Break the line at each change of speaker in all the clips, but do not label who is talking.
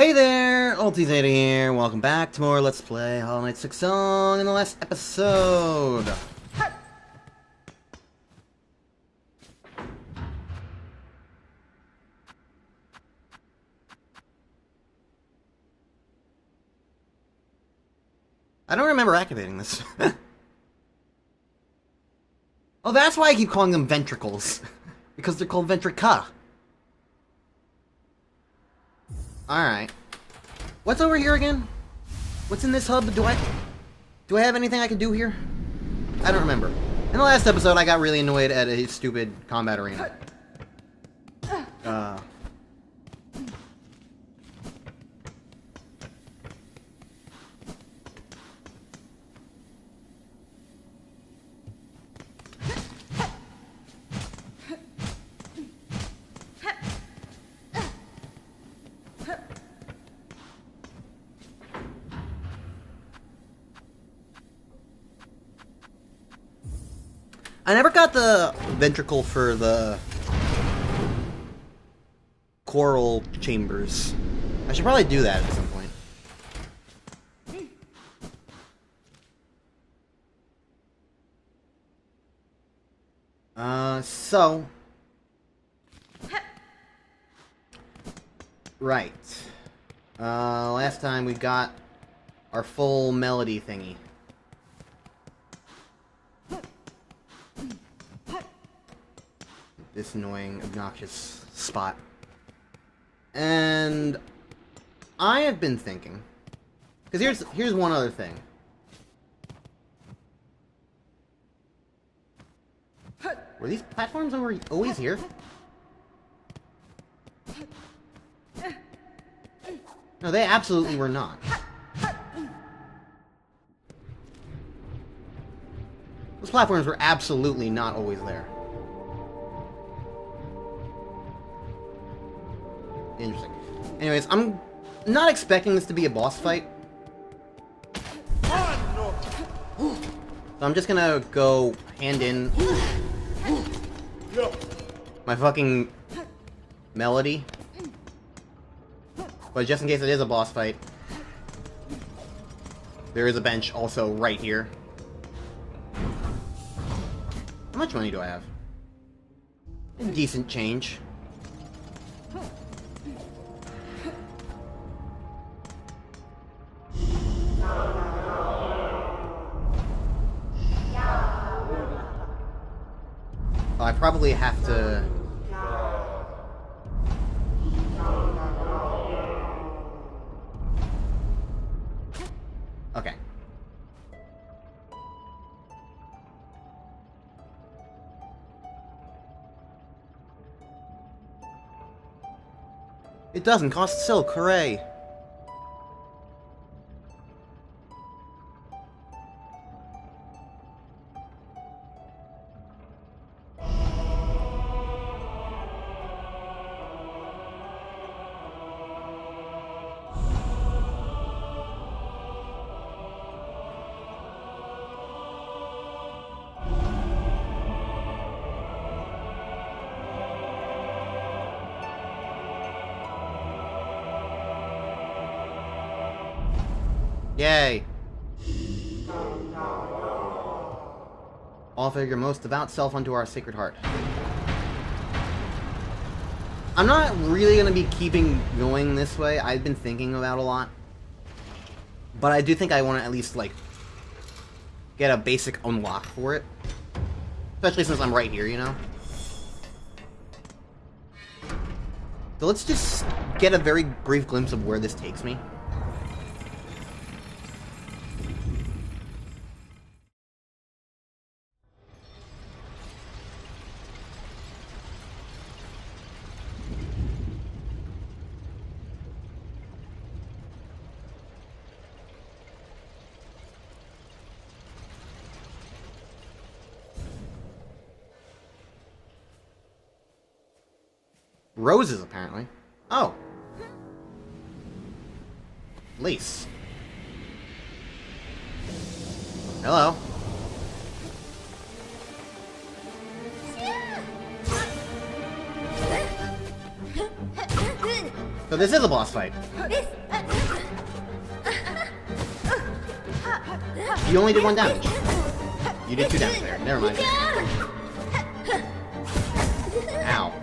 Hey there, UltiZeta here. Welcome back to more Let's Play Hollow Knight Silksong in the last episode. I don't remember activating this. Oh, that's why I keep calling them ventricles. Because they're called ventrica. Alright. What's over here again? What's in this hub? Do I have anything I can do here? I don't remember. In the last episode, I got really annoyed at a stupid combat arena. I never got the ventricle for the coral chambers. I should probably do that at some point. Right. Last time we got our full melody thingy. This annoying, obnoxious spot. And I have been thinking, because here's one other thing. Were these platforms always here? No, they absolutely were not. Those platforms were absolutely not always there. Interesting. Anyways, I'm not expecting this to be a boss fight. So I'm just gonna go hand in my fucking melody. But just in case it is a boss fight, there is a bench also right here. How much money do I have? Decent change. I probably have to... Okay. It doesn't cost silk, hooray! Yay! Offer your most devout self unto our sacred heart. I'm not really gonna be keeping going this way. I've been thinking about a lot. But I do think I want to at least, like, get a basic unlock for it. Especially since I'm right here, you know? So let's just get a very brief glimpse of where this takes me. Roses, apparently. Oh. Lace. Hello. So this is a boss fight. You only did 1 damage. You did 2 damage there. Never mind. Ow.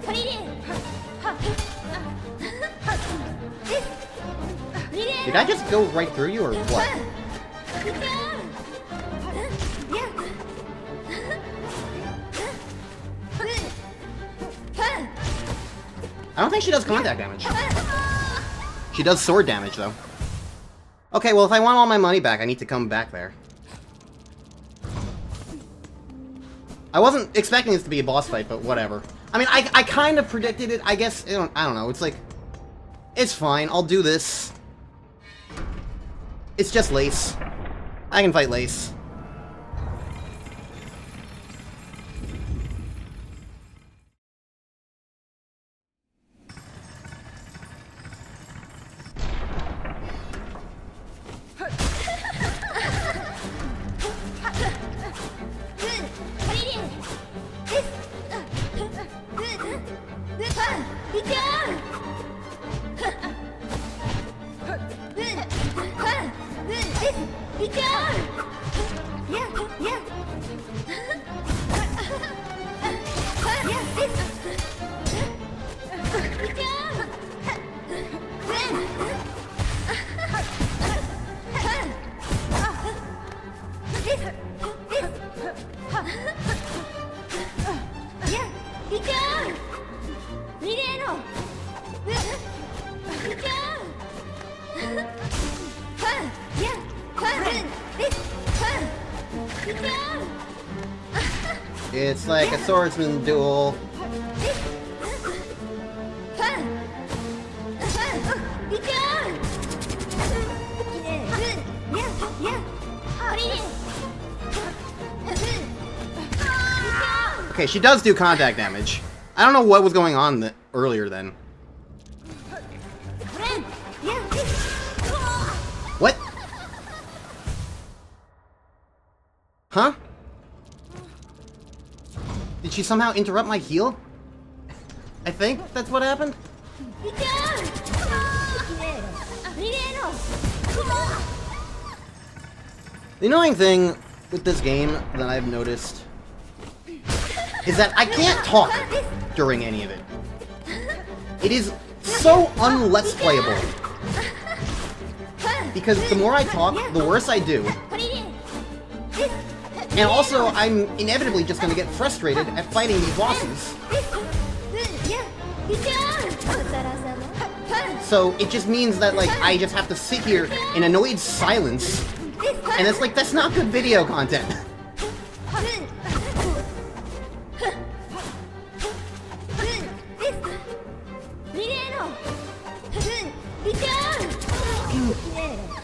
Did I just go right through you, or what? I don't think she does contact damage. She does sword damage, though. Okay, well, if I want all my money back, I need to come back there. I wasn't expecting this to be a boss fight, but whatever. I mean, I kind of predicted it. I guess, I don't know. It's like, it's fine. I'll do this. It's just Lace. I can fight Lace. It's like a swordsman duel. Okay, she does do contact damage. I don't know what was going on earlier then. What? Huh? Did she somehow interrupt my heal? I think that's what happened. The annoying thing with this game that I've noticed is that I can't talk during any of it. It is so un-let's playable. Because the more I talk, the worse I do. And also, I'm inevitably just gonna get frustrated at fighting these bosses. So it just means that, like, I just have to sit here in annoyed silence. And it's like, that's not good video content.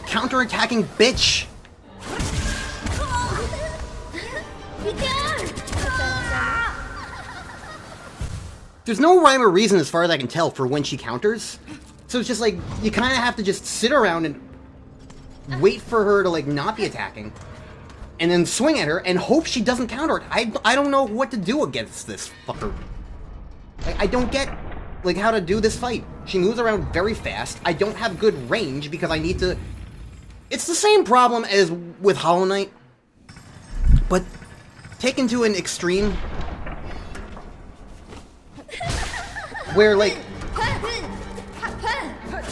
Counter-attacking bitch! There's no rhyme or reason as far as I can tell for when she counters. So it's just like, you kind of have to just sit around and wait for her to, like, not be attacking. And then swing at her and hope she doesn't counter it. I don't know what to do against this fucker. I don't get, like, how to do this fight. She moves around very fast. I don't have good range because I need to... It's the same problem as with Hollow Knight, but taken to an extreme, where, like,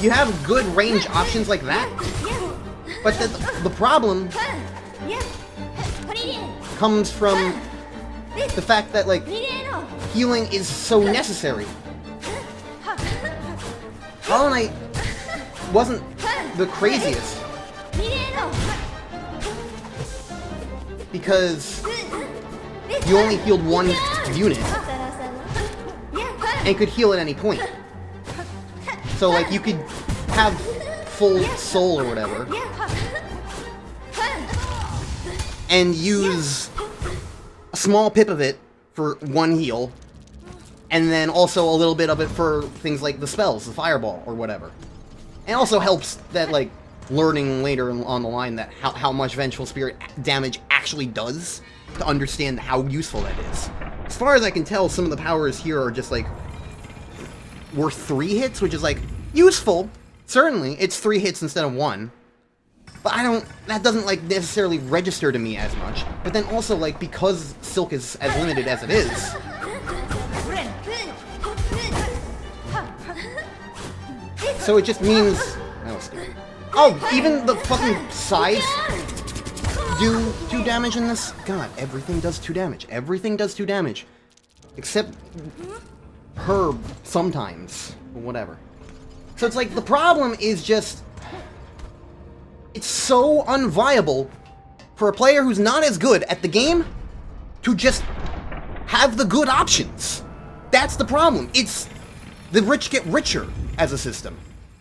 you have good range options like that, but the problem comes from the fact that, like, healing is so necessary. Hollow Knight wasn't the craziest, because you only healed one unit and could heal at any point. So, like, you could have full soul or whatever and use a small pip of it for one heal, and then also a little bit of it for things like the spells, the fireball or whatever. And also helps that, like, learning later on the line that how much Vengeful Spirit damage actually does, to understand how useful that is. As far as I can tell, some of the powers here are just, like, worth 3 hits, which is, like, useful, certainly. It's 3 hits instead of 1. But that doesn't, like, necessarily register to me as much. But then also, like, because Silk is as limited as it is... So it just means... That was stupid. Oh, even the fucking sides do 2 damage in this? God, everything does 2 damage. Everything does 2 damage. Except... Herb, sometimes. Whatever. So it's like, the problem is just... It's so unviable for a player who's not as good at the game to just have the good options. That's the problem. It's the rich get richer as a system.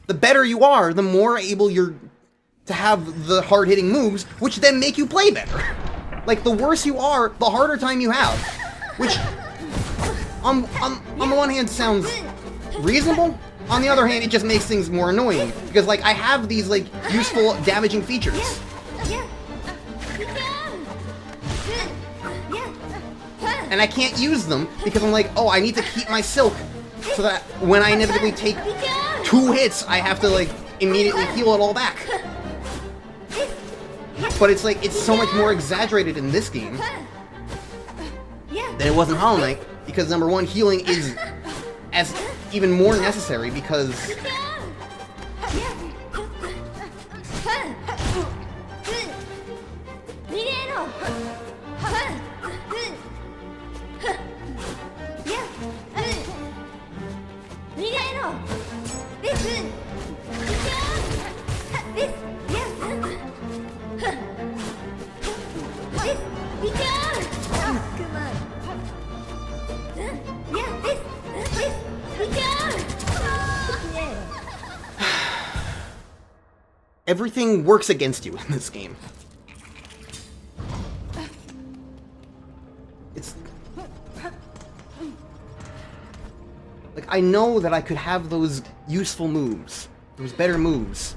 The better you are, the more able you're to have the hard-hitting moves, which then make you play better. Like, the worse you are, the harder time you have. Which, on the one hand, sounds reasonable. On the other hand, it just makes things more annoying. Because, like, I have these, like, useful damaging features. And I can't use them because I'm like, oh, I need to keep my Silk so that when I inevitably take 2 hits, I have to, like, immediately heal it all back. But it's like, it's so much more exaggerated in this game than it was in Hollow Knight, because number one, healing is as even more necessary because everything works against you in this game. It's... like, I know that I could have those useful moves, those better moves,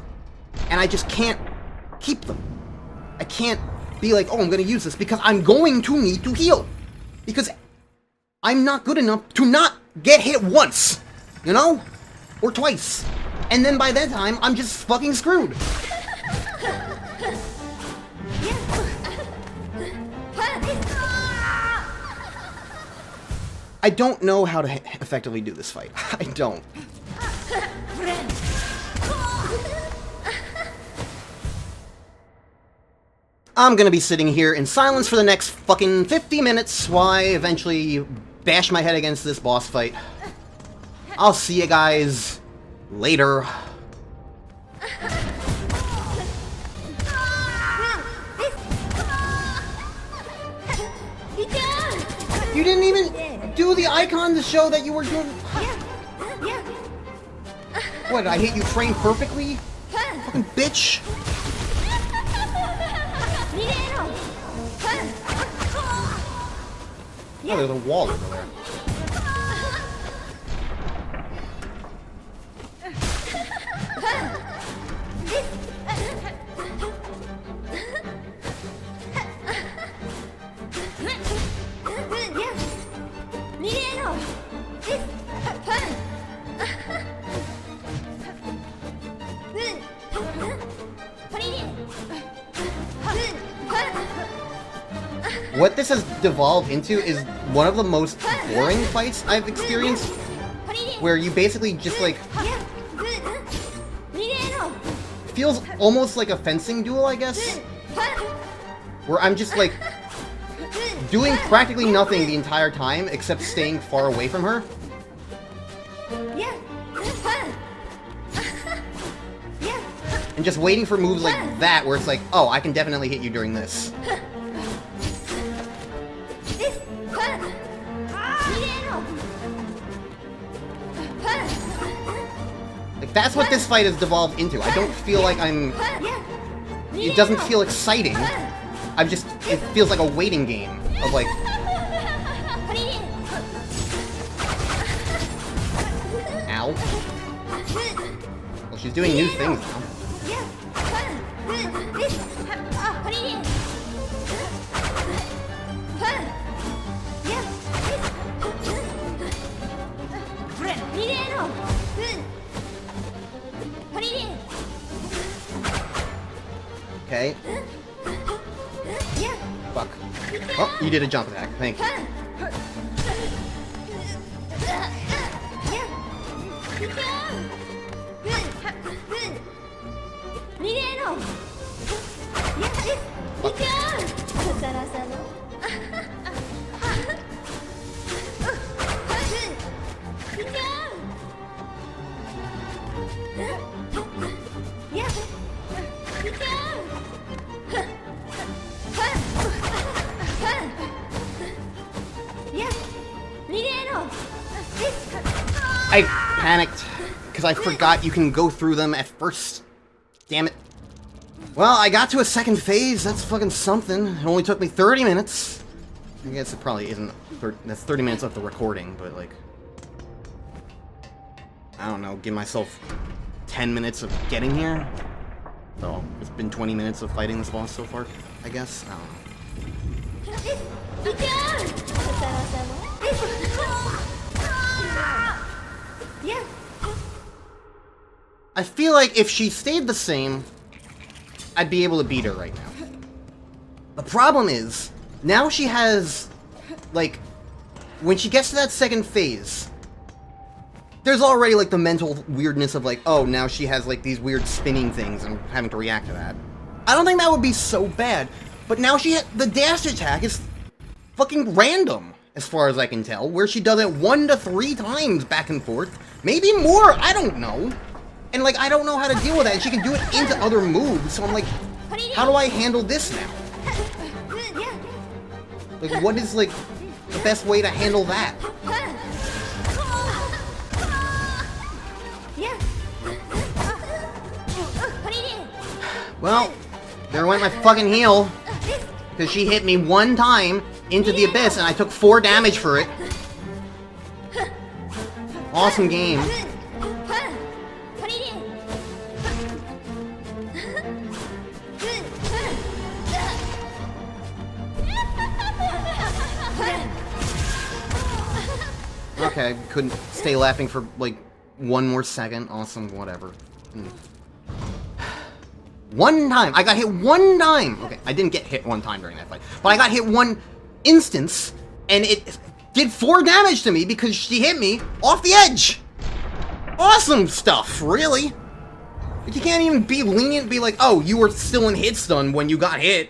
and I just can't keep them. I can't be like, oh, I'm gonna use this, because I'm going to need to heal. Because I'm not good enough to not get hit once, you know? Or twice. And then by that time, I'm just fucking screwed. I don't know how to effectively do this fight. I don't. I'm gonna be sitting here in silence for the next fucking 50 minutes while I eventually bash my head against this boss fight. I'll see you guys later. You didn't even do the icon to show that you were doing... What, did I hit you frame perfectly? Fucking bitch. Oh, there's a wall over there. What this has devolved into is one of the most boring fights I've experienced, where you basically just, like, feels almost like a fencing duel, I guess, where I'm just, like, doing practically nothing the entire time except staying far away from her. And just waiting for moves like that, where it's like, oh, I can definitely hit you during this. Like, that's what this fight has devolved into. I don't feel like I'm... It doesn't feel exciting. I'm just... It feels like a waiting game of, like... Ow. Well, she's doing new things now. Okay. Fuck. Oh, you did a jump attack. Thank you. I panicked because I forgot you can go through them at first. Damn it. Well, I got to a second phase. That's fucking something. It only took me 30 minutes. I guess it probably isn't. That's 30 minutes of the recording, but like, I don't know. Give myself 10 minutes of getting here. So it's been 20 minutes of fighting this boss so far, I guess. I don't know. I feel like if she stayed the same, I'd be able to beat her right now. The problem is, now she has, like, when she gets to that second phase, there's already, like, the mental weirdness of, like, oh, now she has, like, these weird spinning things and having to react to that. I don't think that would be so bad, but now the dash attack is fucking random, as far as I can tell, where she does it 1 to 3 times back and forth, maybe more, I don't know. And, like, I don't know how to deal with that, and she can do it into other moves, so I'm like, how do I handle this now? Like, what is, like, the best way to handle that? Well, there went my fucking heal, because she hit me 1 time into the abyss, and I took 4 damage for it. Awesome game. Okay, couldn't stay laughing for, like, 1 more second. Awesome, whatever. 1 time! I got hit 1 time! Okay, I didn't get hit 1 time during that fight. But I got hit 1 instance, and it did 4 damage to me because she hit me off the edge! Awesome stuff, really! You can't even be lenient, be like, oh, you were still in hit stun when you got hit,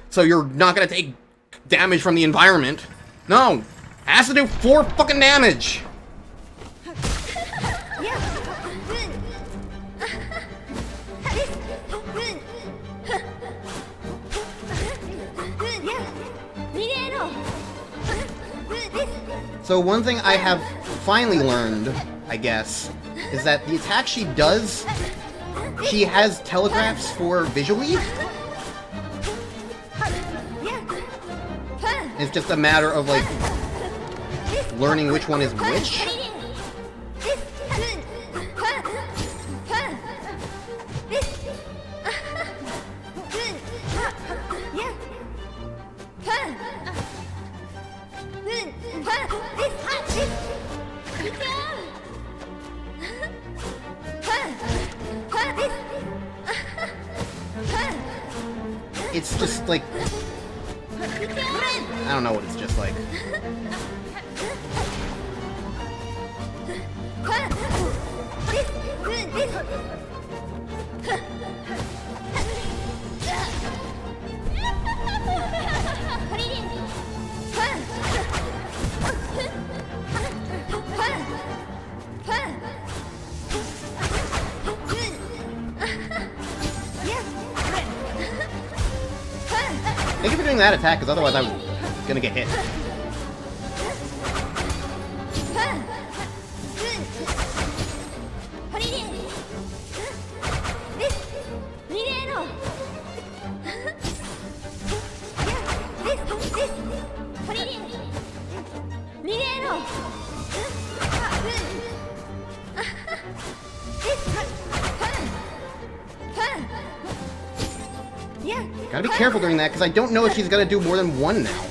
so you're not gonna take damage from the environment. No! Has to do 4 fucking damage! So one thing I have finally learned, I guess, is that the attack she does, she has telegraphs for visually. It's just a matter of, like, learning which one is which. It's just like, I don't know what it's just like. Thank you for doing that attack, because otherwise I was gonna get hit. Gotta be careful during that, because I don't know if she's gonna do more than 1 now.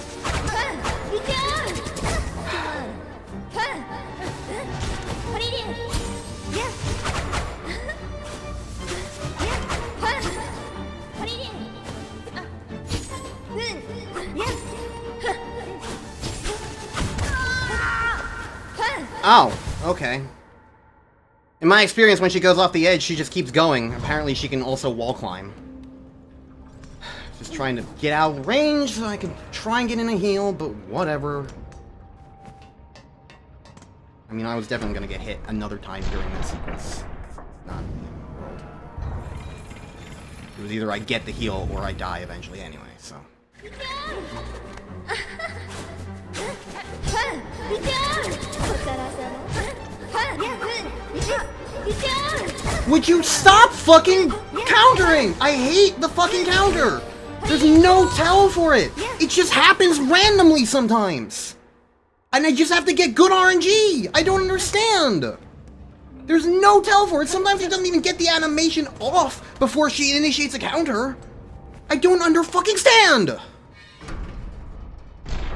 Oh, okay. In my experience, when she goes off the edge, she just keeps going. Apparently, she can also wall climb. Just trying to get out of range so I can try and get in a heal, but whatever. I mean, I was definitely going to get hit another time during that sequence. It's not the end of the world. It was either I get the heal or I die eventually anyway, so... Would you stop fucking countering? I hate the fucking counter! There's no tell for it! It just happens randomly sometimes! And I just have to get good RNG! I don't understand! There's no tell for it. Sometimes she doesn't even get the animation off before she initiates a counter. I don't under-fucking-stand!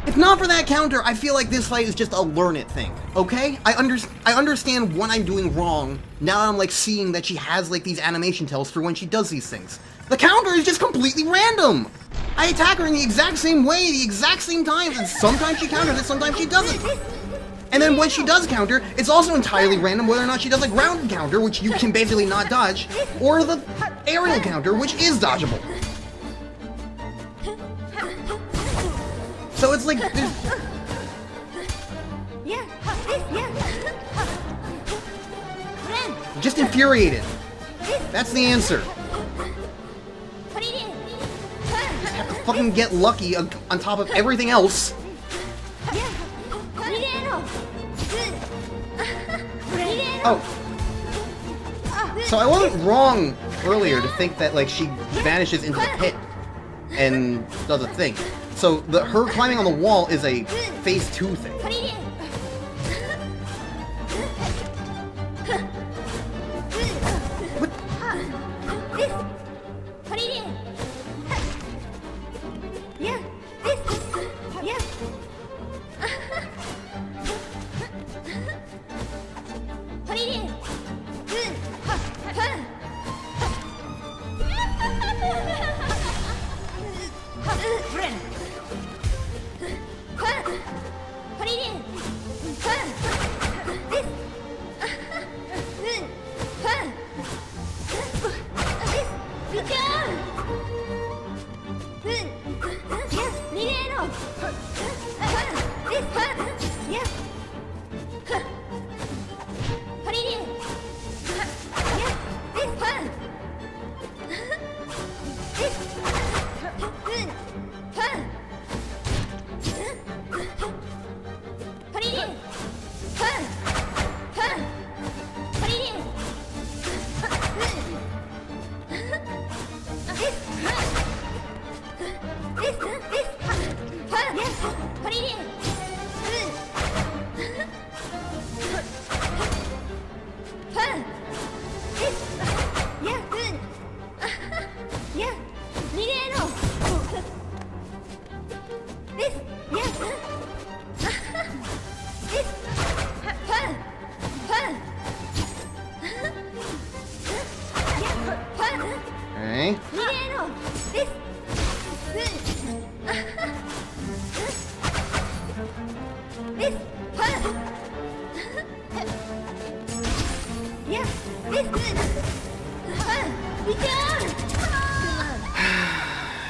If not for that counter, I feel like this fight is just a learn it thing, okay? I understand what I'm doing wrong, now that I'm, like, seeing that she has, like, these animation tells for when she does these things. The counter is just completely random! I attack her in the exact same way, the exact same times, and sometimes she counters it, sometimes she doesn't. And then when she does counter, it's also entirely random whether or not she does a grounded counter, which you can basically not dodge, or the aerial counter, which is dodgeable. So it's like, just infuriated. That's the answer. Just have to fucking get lucky on top of everything else. Oh. So I wasn't wrong earlier to think that, like, she vanishes into the pit and does a thing. So her climbing on the wall is a phase 2 thing. What?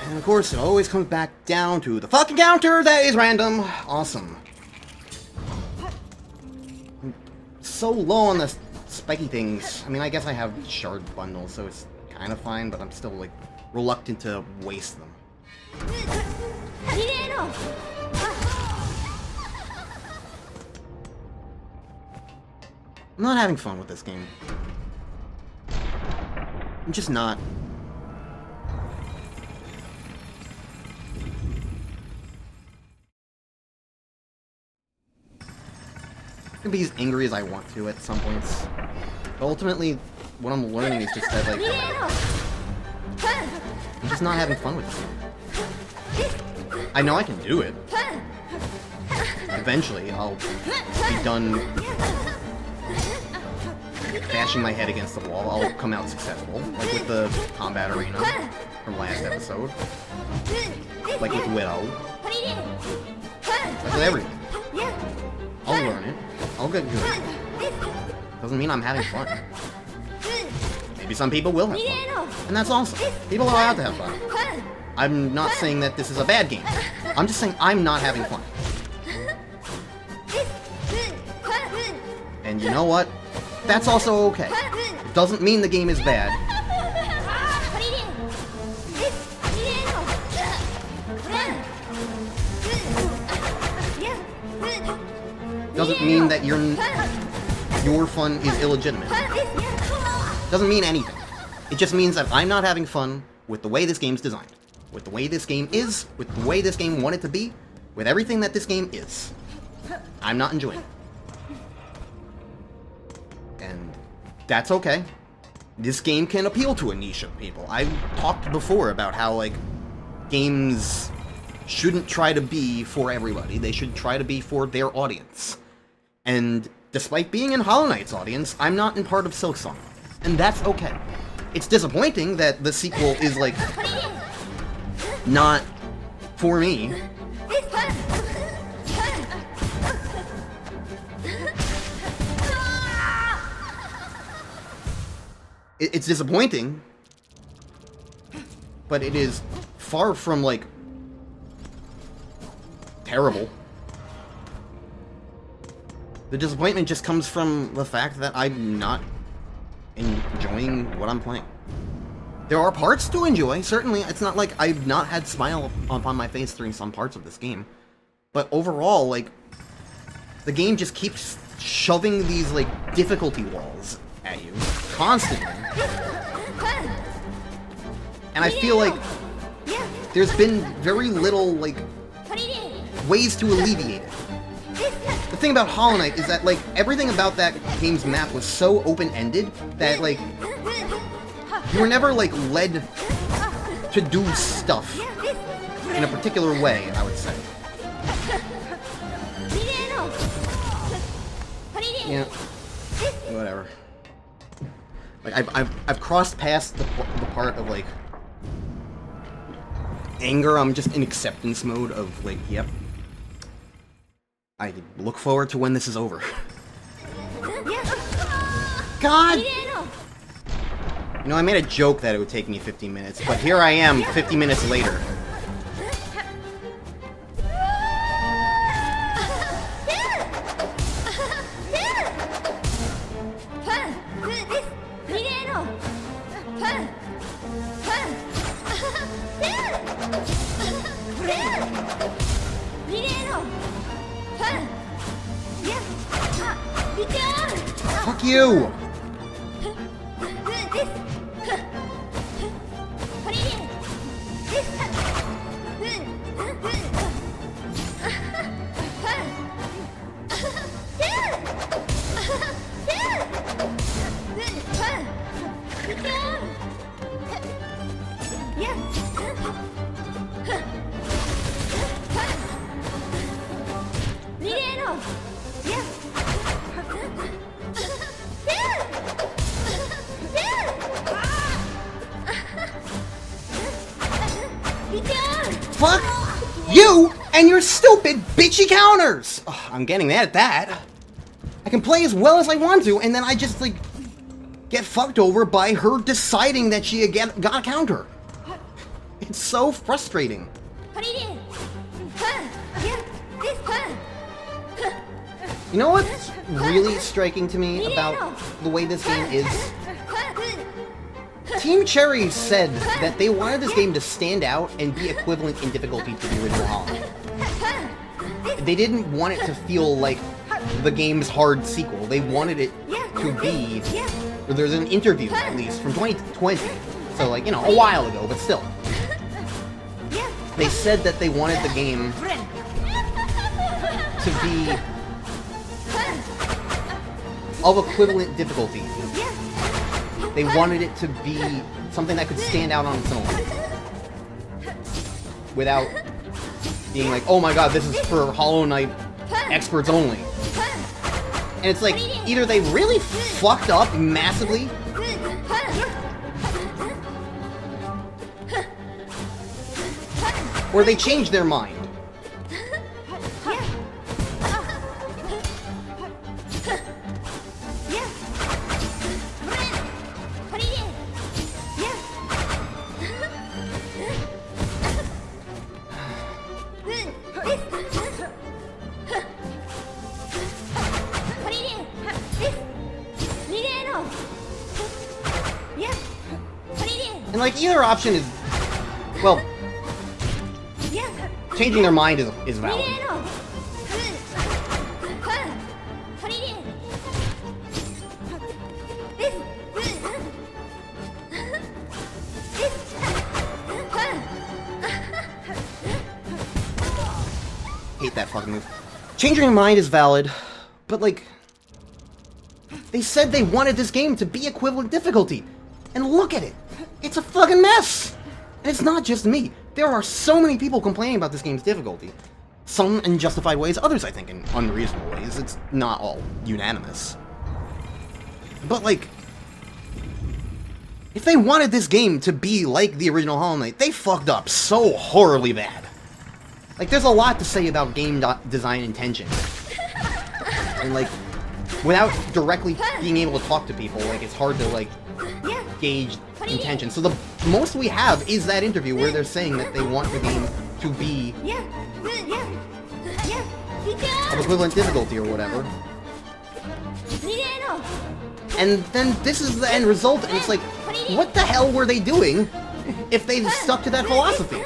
And of course, it always comes back down to the fucking counter that is random. Awesome. I'm so low on the spiky things. I mean, I guess I have shard bundles, so it's kind of fine, but I'm still, like, reluctant to waste them. I'm not having fun with this game. I'm just not. I can be as angry as I want to at some points. But ultimately, what I'm learning is just that, like, I'm just not having fun with this game. I know I can do it. Eventually, I'll be done bashing my head against the wall. I'll come out successful, like with the combat arena from last episode. Like with Widow. Like with everything. I'll learn it. I'll get good. Doesn't mean I'm having fun. Maybe some people will have fun. And that's awesome. People are allowed to have fun. I'm not saying that this is a bad game. I'm just saying I'm not having fun. And you know what? That's also okay. It doesn't mean the game is bad. Doesn't mean that your fun is illegitimate. Doesn't mean anything. It just means that I'm not having fun with the way this game's designed. With the way this game is, with the way this game wanted to be, with everything that this game is. I'm not enjoying it. And that's okay. This game can appeal to a niche of people. I talked before about how, like, games shouldn't try to be for everybody. They should try to be for their audience. And despite being in Hollow Knight's audience, I'm not in part of Silksong. And that's okay. It's disappointing that the sequel is, like, not for me. It's disappointing, but it is far from, like, terrible. The disappointment just comes from the fact that I'm not enjoying what I'm playing. There are parts to enjoy, certainly. It's not like I've not had smile upon my face during some parts of this game. But overall, like, the game just keeps shoving these, like, difficulty walls at you constantly. And I feel like there's been very little, like, ways to alleviate it. The thing about Hollow Knight is that, like, everything about that game's map was so open-ended that, like, you were never, like, led to do stuff in a particular way, I would say. Yeah, whatever. Like, I've crossed past the part of, like, anger. I'm just in acceptance mode of, like, yep. I look forward to when this is over. God! You know, I made a joke that it would take me 15 minutes, but here I am, 50 minutes later. Fuck you! Fuck you and your stupid bitchy counters! Ugh, I'm getting mad at that. I can play as well as I want to, and then I just, like, get fucked over by her deciding that she got a counter. It's so frustrating. You know what's really striking to me about the way this game is? Team Cherry said that they wanted this game to stand out and be equivalent in difficulty to the original Hollow. They didn't want it to feel like the game's hard sequel. They wanted it to be... There's an interview, at least, from 2020. So, like, you know, a while ago, but still. They said that they wanted the game to be of equivalent difficulty. They wanted it to be something that could stand out on its own. Without being like, oh my god, this is for Hollow Knight experts only. And it's like, either they really fucked up massively, or they changed their mind. like, either option is... Well, changing their mind is valid. Hate that fucking move. Changing your mind is valid, but like... They said they wanted this game to be equivalent difficulty. And look at it! It's a fucking mess! And it's not just me. There are so many people complaining about this game's difficulty. Some in justified ways, others I think in unreasonable ways. It's not all unanimous. But like... If they wanted this game to be like the original Hollow Knight, they fucked up so horribly bad. Like, there's a lot to say about game design intention. And, like, without directly being able to talk to people, like, it's hard to, like, gauge intention. So the most we have is that interview where they're saying that they want the game to be of equivalent difficulty or whatever. And then this is the end result, and it's like, what the hell were they doing if they stuck to that philosophy?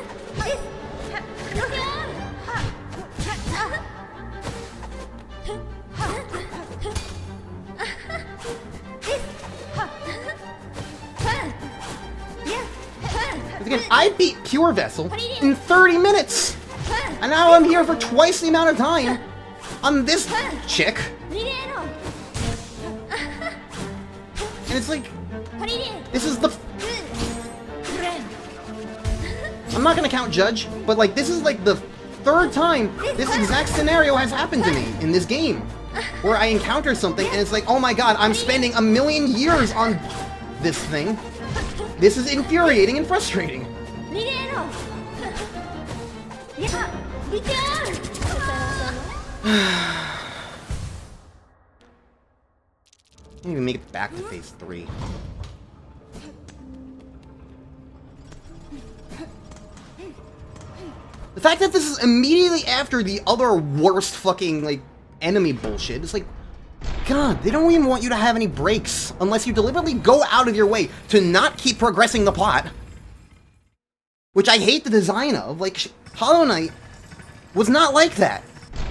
Again, I beat Pure Vessel in 30 minutes! And now I'm here for twice the amount of time on this chick. And it's like, this is the... I'm not gonna count Judge, but like, this is like the third time this exact scenario has happened to me in this game. Where I encounter something and it's like, oh my god, I'm spending 1,000,000 years on this thing. This is infuriating and frustrating. I didn't even make it back to phase 3. The fact that this is immediately after the other worst fucking, like, enemy bullshit, it's like, God, they don't even want you to have any breaks unless you deliberately go out of your way to not keep progressing the plot. Which I hate the design of. Like, Hollow Knight was not like that.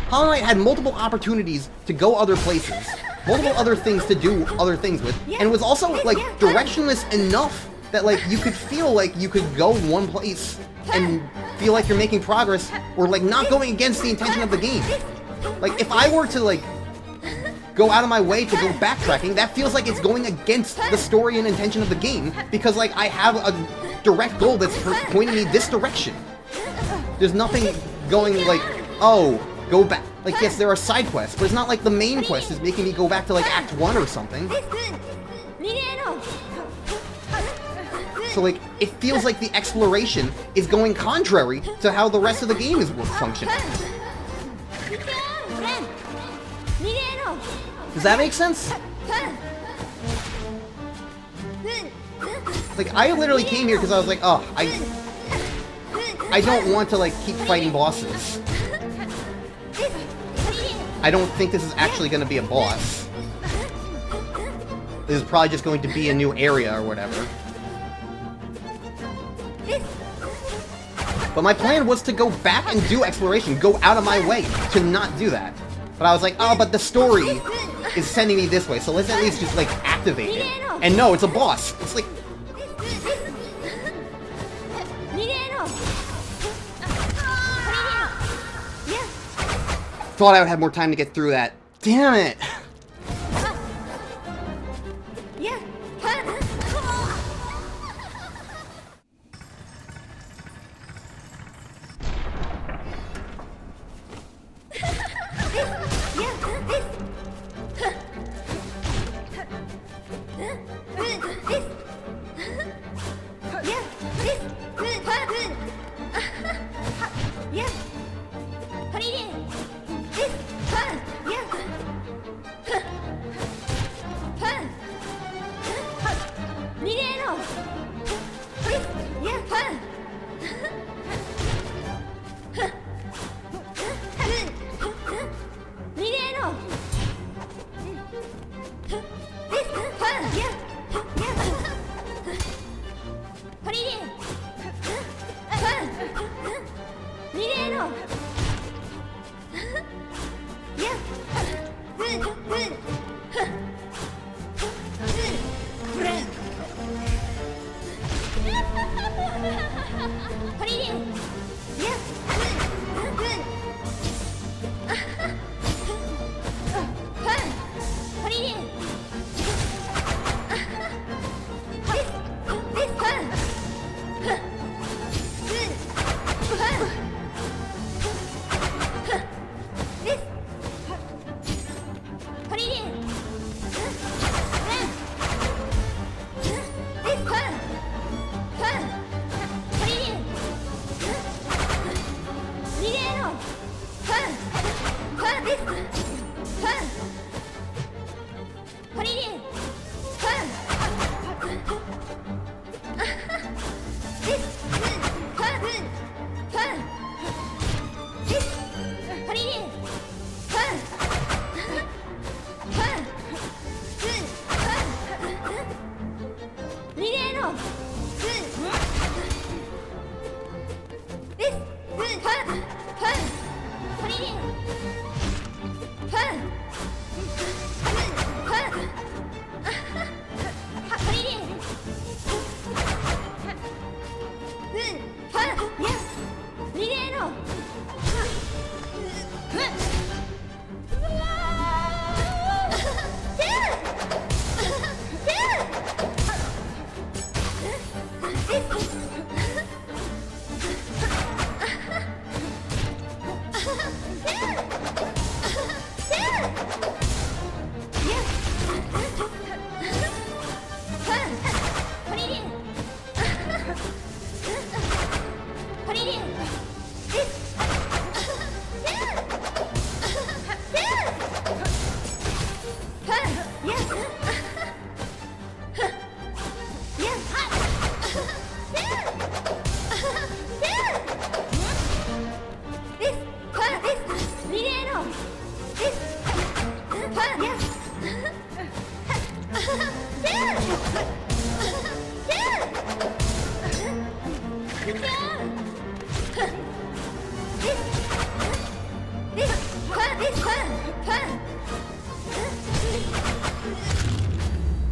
Hollow Knight had multiple opportunities to go other places, multiple other things to do other things with, and was also, like, directionless enough that, like, you could feel like you could go one place and feel like you're making progress, or, like, not going against the intention of the game. Like, if I were to, like, go out of my way to go backtracking, that feels like it's going against the story and intention of the game, because, like, I have a direct goal that's pointing me this direction. There's nothing going, like, oh, go back. Like, yes, there are side quests, but it's not like the main quest is making me go back to, like, Act 1 or something. So, like, it feels like the exploration is going contrary to how the rest of the game is functioning. Does that make sense? Like, I literally came here because I was like, oh, I don't want to, like, keep fighting bosses. I don't think this is actually going to be a boss. This is probably just going to be a new area or whatever. But my plan was to go back and do exploration, go out of my way to not do that. But I was like, oh, but the story is sending me this way, so let's at least just, like, activate it. And no, it's a boss. It's like... Thought I would have more time to get through that. Damn it!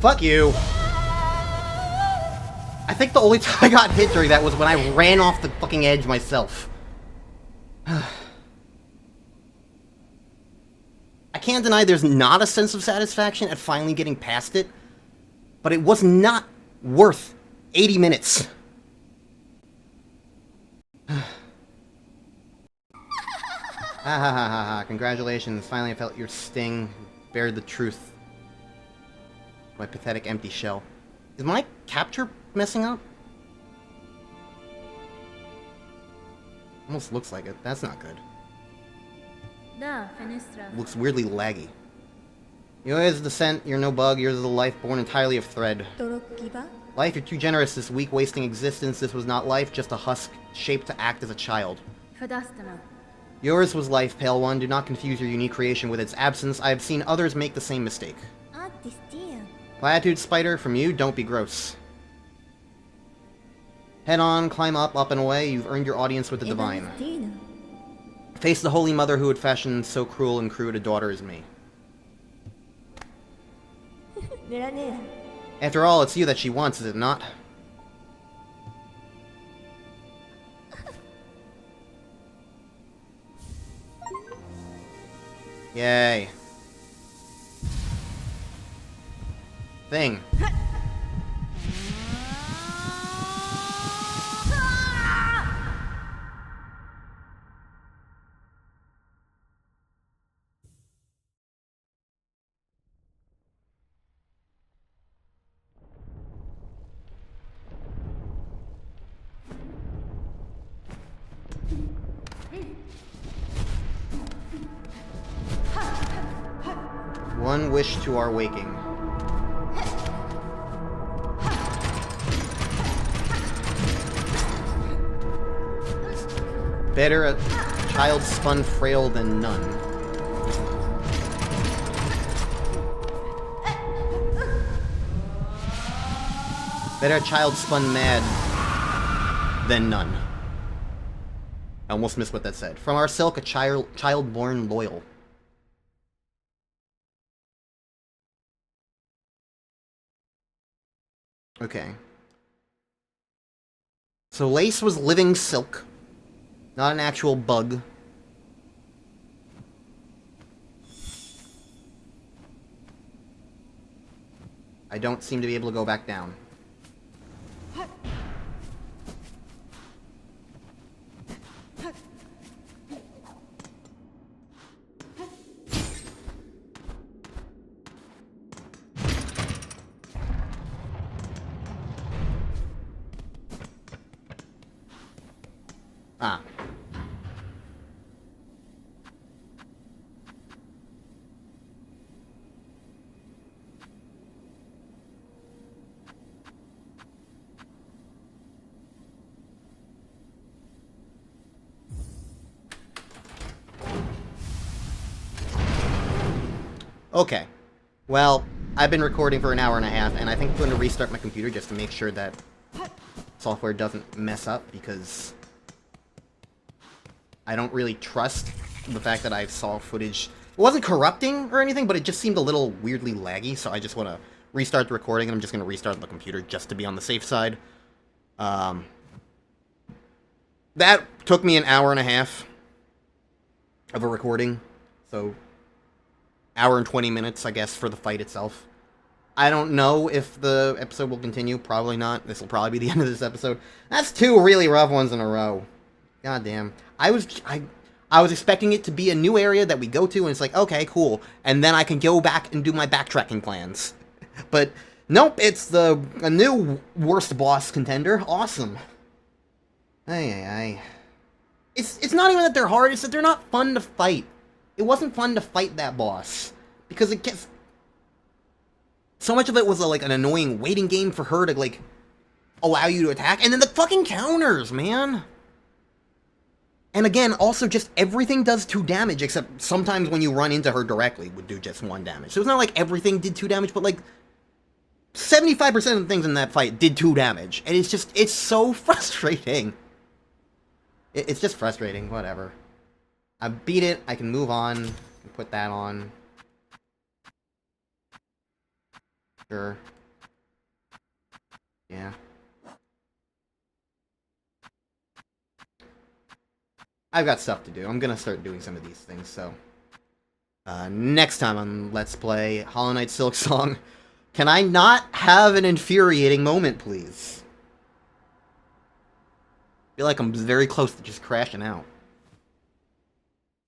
Fuck you. I think the only time I got hit during that was when I ran off the fucking edge myself. I can't deny there's not a sense of satisfaction at finally getting past it, but it was not worth 80 minutes. Ha ha ha ha ha. Congratulations, finally I felt your sting. Bared the truth. My pathetic empty shell. Is my capture messing up? Almost looks like it. That's not good. Looks weirdly laggy. Yours is the scent, you're no bug, yours is a life born entirely of thread. Life, you're too generous, this weak wasting existence, this was not life, just a husk, shaped to act as a child. Yours was life, Pale One, do not confuse your unique creation with its absence, I have seen others make the same mistake. Platitude Spider, from you, don't be gross. Head on, climb up, up and away, you've earned your audience with the divine. Face the Holy Mother who would fashion so cruel and crude a daughter as me. After all, it's you that she wants, is it not? Yay. Thing. One wish to our waking. Better a child spun frail than none. Better a child spun mad than none. I almost missed what that said. From our Silk, a child born loyal. Okay. So Lace was living Silk. Not an actual bug. I don't seem to be able to go back down. Ah. Okay. Well, I've been recording for an hour and a half, and I think I'm going to restart my computer just to make sure that software doesn't mess up, because I don't really trust the fact that I saw footage. It wasn't corrupting or anything, but it just seemed a little weirdly laggy, so I just want to restart the recording, and I'm just going to restart the computer just to be on the safe side. That took me an hour and a half of a recording, so hour and 20 minutes, I guess, for the fight itself. I don't know if the episode will continue. Probably not. This will probably be the end of this episode. That's 2 really rough ones in a row. God damn. I was expecting it to be a new area that we go to, and it's like, okay, cool. And then I can go back and do my backtracking plans. But, nope, it's a new worst boss contender. Awesome. Ay. It's not even that they're hard, it's that they're not fun to fight. It wasn't fun to fight that boss, because it gets... So much of it was, like, an annoying waiting game for her to, like, allow you to attack, and then the fucking counters, man! And again, also just everything does 2 damage, except sometimes when you run into her directly would do just 1 damage. So it's not like everything did 2 damage, but, like, 75% of the things in that fight did 2 damage, and it's so frustrating. It's just frustrating, whatever. I beat it, I can move on, and put that on. Sure. Yeah. I've got stuff to do. I'm gonna start doing some of these things, so... next time on Let's Play Hollow Knight Silksong, can I not have an infuriating moment, please? I feel like I'm very close to just crashing out.